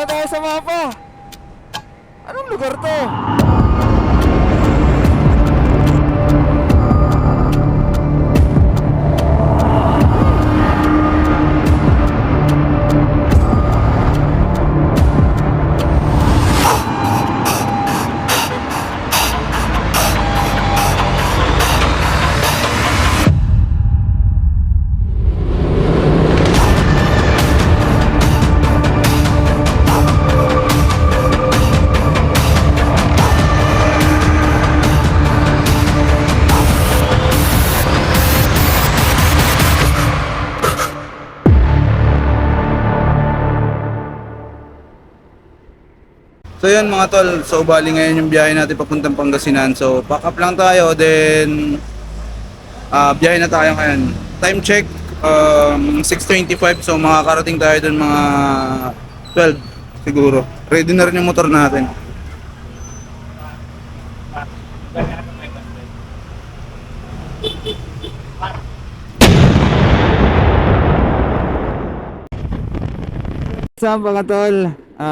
tayo sa mapa. Anong lugar to? So yun mga tol, so bali ngayon yung biyahe natin papuntang Pangasinan. So pack up lang tayo, then biyahe na tayo ngayon. Time check, 6:25, so makakarating tayo dun mga 12 siguro. Ready na rin yung motor natin. What's up mga tol?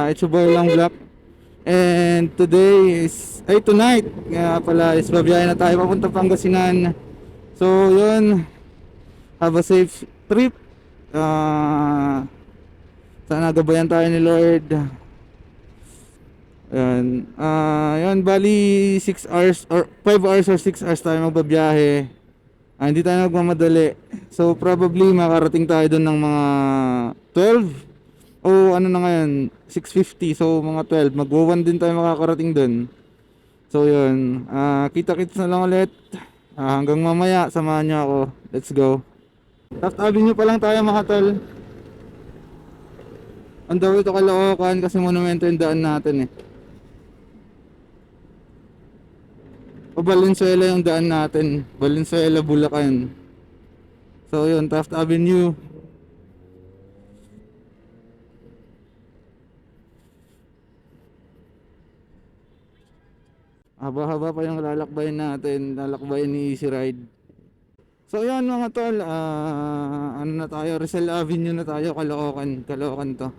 It's your boy Long Black. And today is, tonight nga pala is babiyahe na tayo papunta Pangasinan. So yun, have a safe trip. Sana gabayan tayo ni Lord. Yun, bali 6 hours or 5 hours or 6 hours tayo magbabiyahe. Hindi tayo nagmamadali. So probably makarating tayo doon ng mga 12 o ano na ngayon, 6:50. So mga 12, magwo-1 din tayo makakarating doon. So yun, kita-kits na lang ulit. Hanggang mamaya, samahan niyo ako. Let's go. Taft Avenue pa lang tayo mga tol. On the way to Caloocan kasi monumento yung daan natin eh. O Valenzuela yung daan natin. Valenzuela, Bulacan. So yun, Taft Avenue. Haba-haba pa yung lalakbayin natin, lalakbayin ni Easy Ride. So yan mga tol, ano na tayo, Rizal Avenue na tayo, Caloocan to.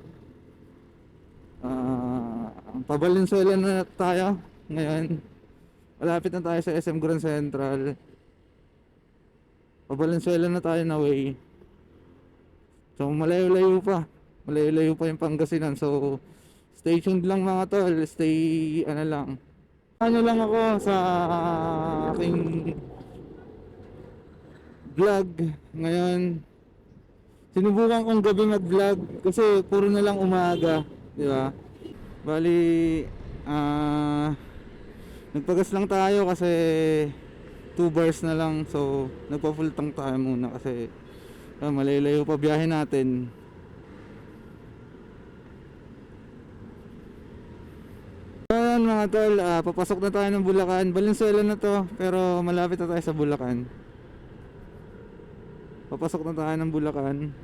Pabalinsuela na tayo ngayon. Malapit na tayo sa SM Grand Central. Pabalinsuela na tayo na way. So malayo-layo pa. Malayo-layo pa yung Pangasinan. So stay tuned lang mga tol, stay ano lang. Ano lang ako sa aking vlog ngayon. Sinubukan kong gabi mag-vlog kasi puro na lang umaga, di ba? Bali nagpagas lang tayo kasi 2 bars na lang, so nagpa-full tank tayo muna kasi malayo pa biyahe natin. Ayan mga tol, papasok na tayo ng Bulacan. Valenzuela na to, pero malapit na tayo sa Bulacan. Papasok na tayo ng Bulacan.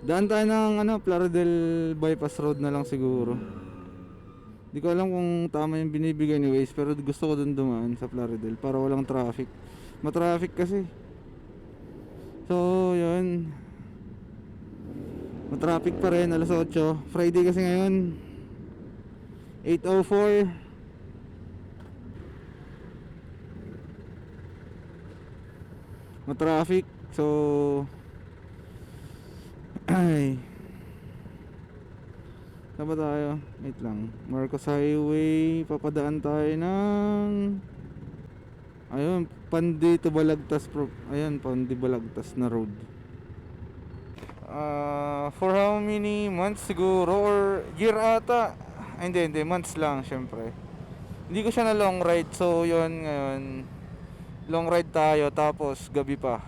Daan tayo ng Plaridel Bypass Road na lang siguro. Di ko alam kung tama yung binibigay ni Waze, pero gusto ko dun dumaan sa Plaridel para walang traffic. Matraffic kasi. So yun, matraffic pa rin, alas 8. Friday kasi ngayon, 8:04. Matraffic. So ay, saan ba tayo? Wait lang, Marcos Highway. Papadaan tayo ng ayun, Pandi to Balagtas. Ayun, Pandi Balagtas na road. For how many months siguro or year ata? Ay, hindi, months lang syempre. Hindi ko siya na long ride, so yun ngayon. Long ride tayo tapos gabi pa.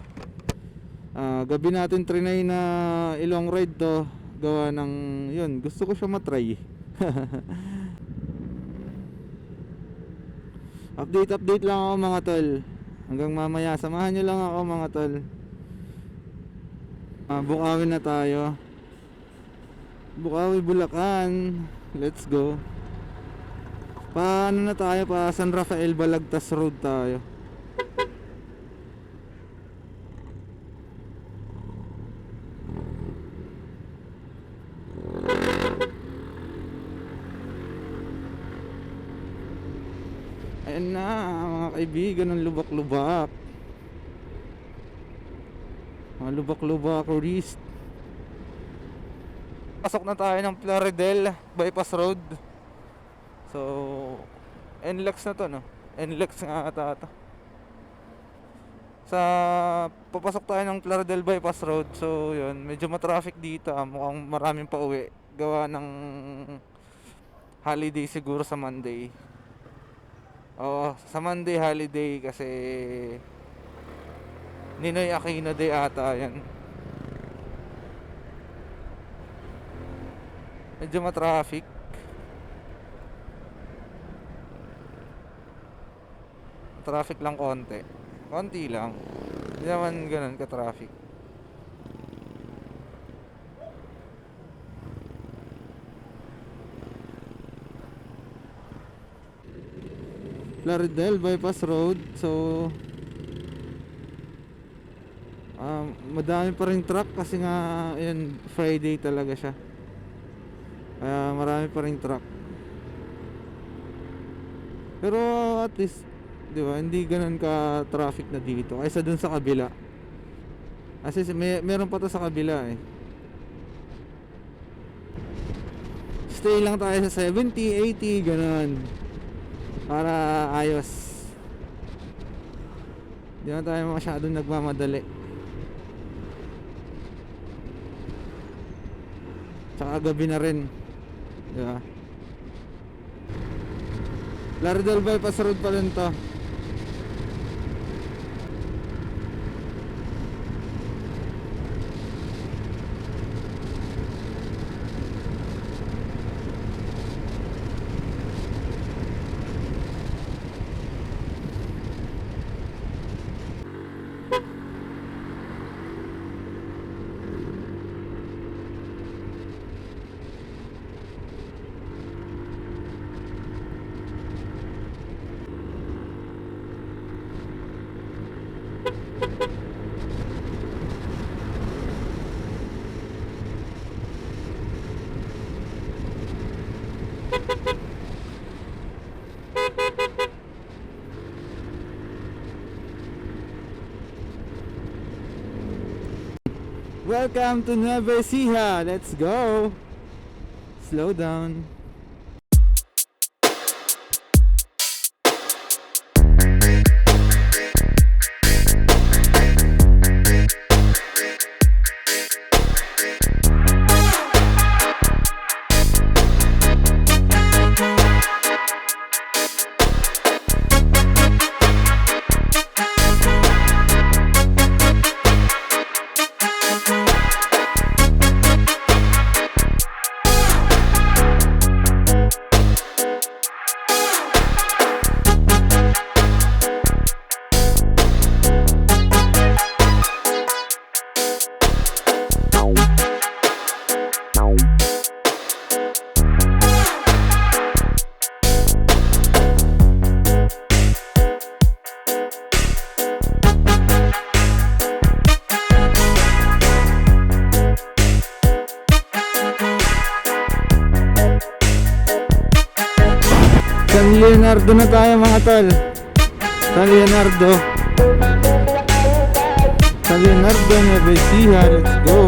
Gabi natin trinay na ilong ride to. Gawa ng yun, gusto ko siya matry. Update lang ako mga tol. Hanggang mamaya, samahan nyo lang ako mga tol. Bukawi na tayo. Bukawi, Bulacan. Let's go. Paano na tayo? Pa San Rafael Balagtas Road tayo. Ayan na mga kaibigan ng lubak-lubak. Mga lubak-lubak wrist. Pasok na tayo ng Plaridel Bypass Road. So NLEX na to, no? NLEX nga ata to. Sa papasok tayo ng Plaridel Bypass Road. So yun, medyo matraffic dito, mukhang maraming pauwi. Gawa ng holiday siguro sa Monday. Oo, sa Monday holiday kasi Ninoy Aquino Day ata yan. Medyo matraffic. Traffic lang konti. Konti lang. Hindi naman ganun ka-traffic. Plaridel Bypass Road. So madami pa rin truck kasi nga yun, Friday talaga siya. Marami pa rin truck. Pero at least, di ba, hindi ganun ka traffic na dito kaysa dun sa kabila. Kasi meron pa to sa kabila eh. Stay lang tayo sa 70, 80, ganun. Para ayos. Di na tayo masyadong nagmamadali. Tsaka gabi na rin. Di ba? Plaridel Bypass Road pa rin to. Welcome to Nueva Ecija. Let's go. Slow down. San Leonardo na tayo mga tol. San Leonardo. San Leonardo, Nueva Ecija. Let's go.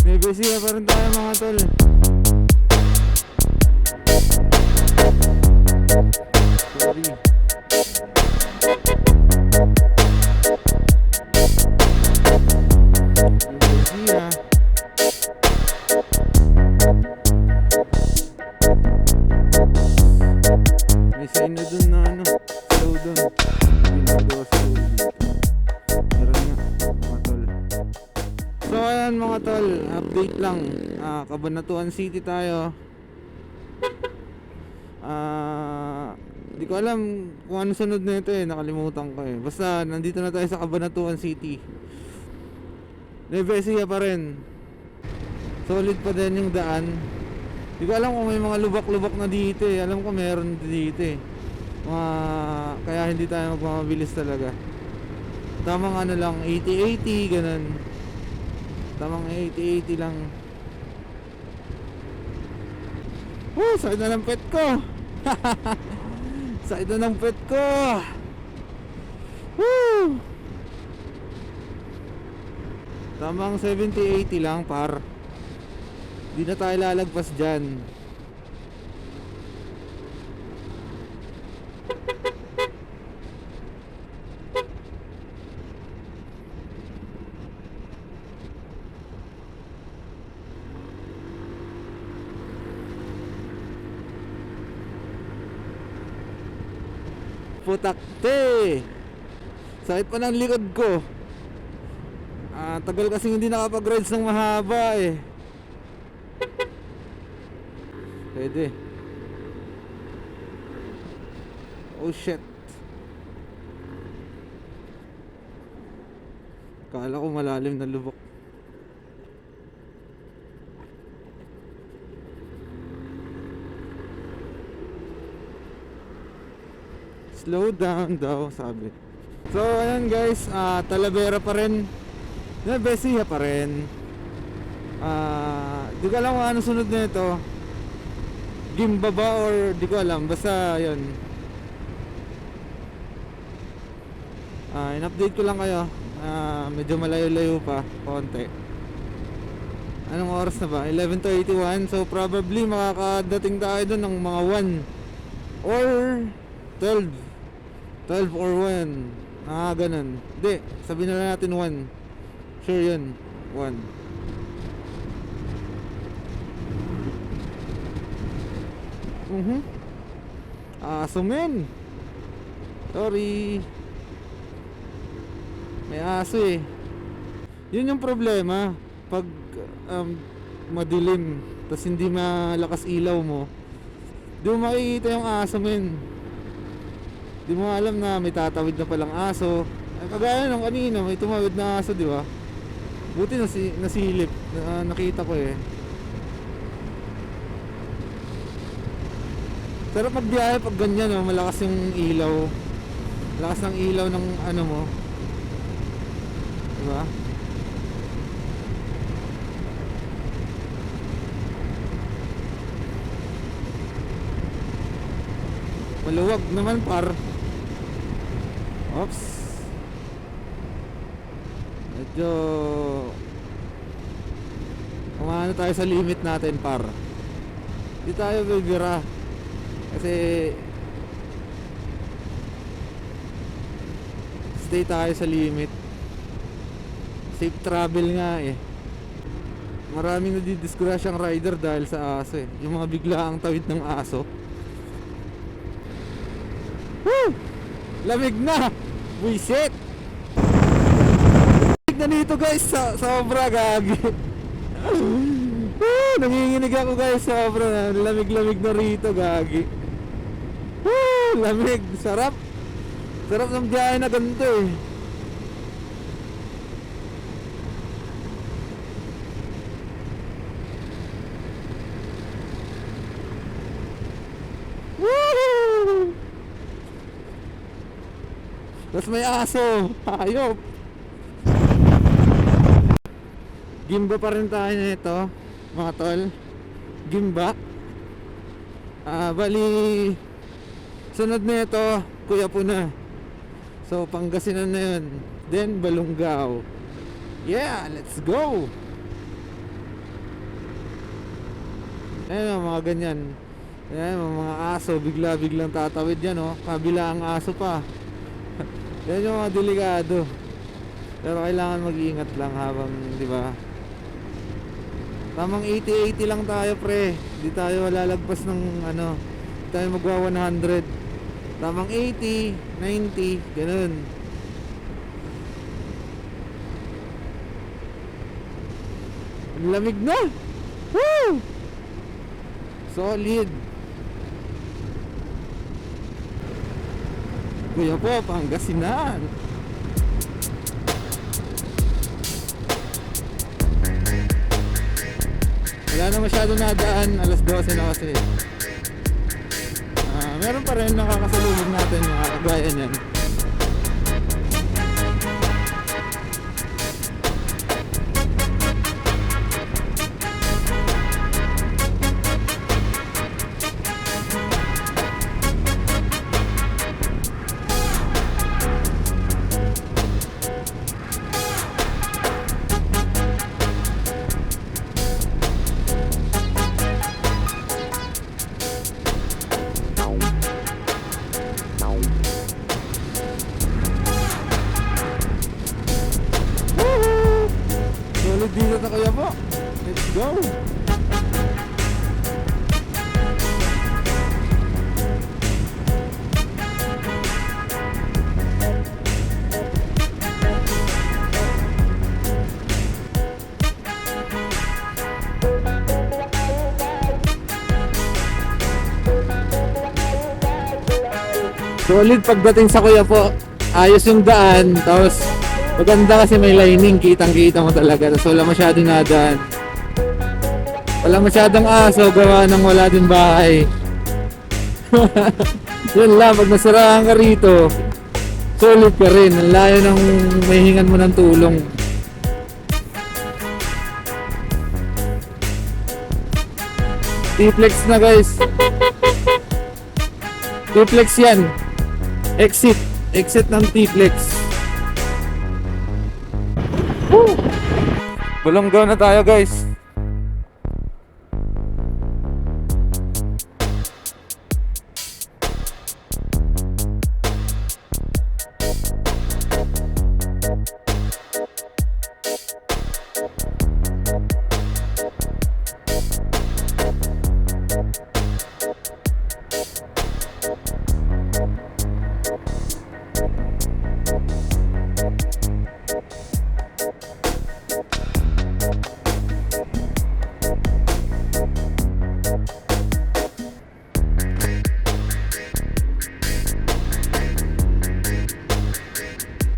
Nueva Ecija pa rin tayo mga tol. Sorry. Ginagawa sa ulo dito. Meron nga, mga tol. So ayan mga tol, update lang. Cabanatuan City tayo. Di ko alam kung ano sunod na ito nakalimutan ko Basta nandito na tayo sa Cabanatuan City. Nueva Ecija pa rin. Solid pa din yung daan. Di ko alam kung may mga lubak-lubak na dito Alam ko meron dito kaya hindi tayo magmamabilis talaga. Tamang ano lang, 80-80 ganun. Tamang 80-80 lang. Sakit na ng pet ko. Sakit na ng pet ko. Woo! Tamang 70-80 lang par. Di na tayo lalagpas dyan. Putakte. Sakit pa ng likod ko. Tagal kasi hindi nakapag-rides ng mahaba Pwede. Oh shit. Kala ko malalim na lubok. Slow down daw sabi. So ayan guys, Talavera pa rin. Nueva Ecija pa rin. Di ko alam kung ano sunod na ito. Gimba ba or di ko alam. Basta yun. In-update ko lang kayo. Medyo malayo-layo pa konti. Anong oras na ba? 11:31. So probably makakadating tayo doon ng mga 1 or 12 or 1. Ganun. Hindi, sabihin na lang natin 1. Sure yun, 1. Aso men. Sorry. May aso Yun yung problema. Pag madilim tas hindi malakas ilaw mo, di mo makikita yung aso men. Di mo alam na may tatawid na palang aso. Kagaya nung kanina, may tumawid na aso, di ba? Buti nasilip, nakita ko Sarap magbiyahe pag ganyan malakas yung ilaw. Lakas ng ilaw ng ano mo. Di ba? Maluwag naman par. Oops. Medyo umano tayo sa limit natin par. Di tayo bibira. Kasi stay tayo sa limit. Safe travel nga Maraming nadidisgrasyang rider dahil sa aso Yung mga biglaang tawid ng aso. Woo! Lamig na! Buisit! Lamig na dito guys, sobra gagi. Nanginginig ako guys, sobra. Lamig-lamig na rito gagi. Lamig, sarap. Sarap ng biyahe na ganito Woo! Tapos may aso. Hayop. Gimba pa rin tayo nito mga tol. Gimba. Bali sunod na ito Kuya Puna. So Pangasinan na yun. Then Balungaw. Yeah, let's go. Ayan mga ganyan. Ayan mga aso. Biglang tatawid yan kabila ang aso pa. Yan yung mga delikado. Pero kailangan mag-iingat lang habang, di ba? Tamang 80-80 lang tayo pre. Di tayo lalagpas ng hindi tayo magwa 100. Tamang 80, 90, ganun. Ang lamig na! Woo! Solid! Kuya po, Pangasinan! Wala na masyado nadaan, alas 12 na kasi. Meron pa rin nakakasalubog natin mga kagaya niyan. Solid dito na kaya po. Let's go! Solid pagdating sa kuya po. Ayos yung daan. Tapos maganda kasi may lining. Kitang-kita mo talaga. Tapos wala masyadong nadaan. Wala masyadong aso. Gawa nang wala din bahay. Yun lang. Pag nasiraan ka rito, solid ka rin. Ang layo ng mahingan mo ng tulong. T-flex na guys. T-flex yan. Exit ng T-flex. Balonggaw na tayo guys.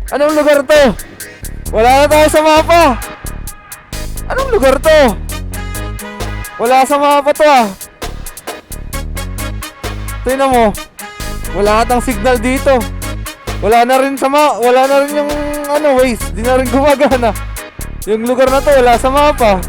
Anong lugar to? Wala na tayo sa mapa. Anong lugar to? Wala sa mapa to ah. Tingnan mo. Wala atang signal dito. Wala na rin wala na rin yung Waze. Di na rin gumagana. Yung lugar na to wala sa mapa.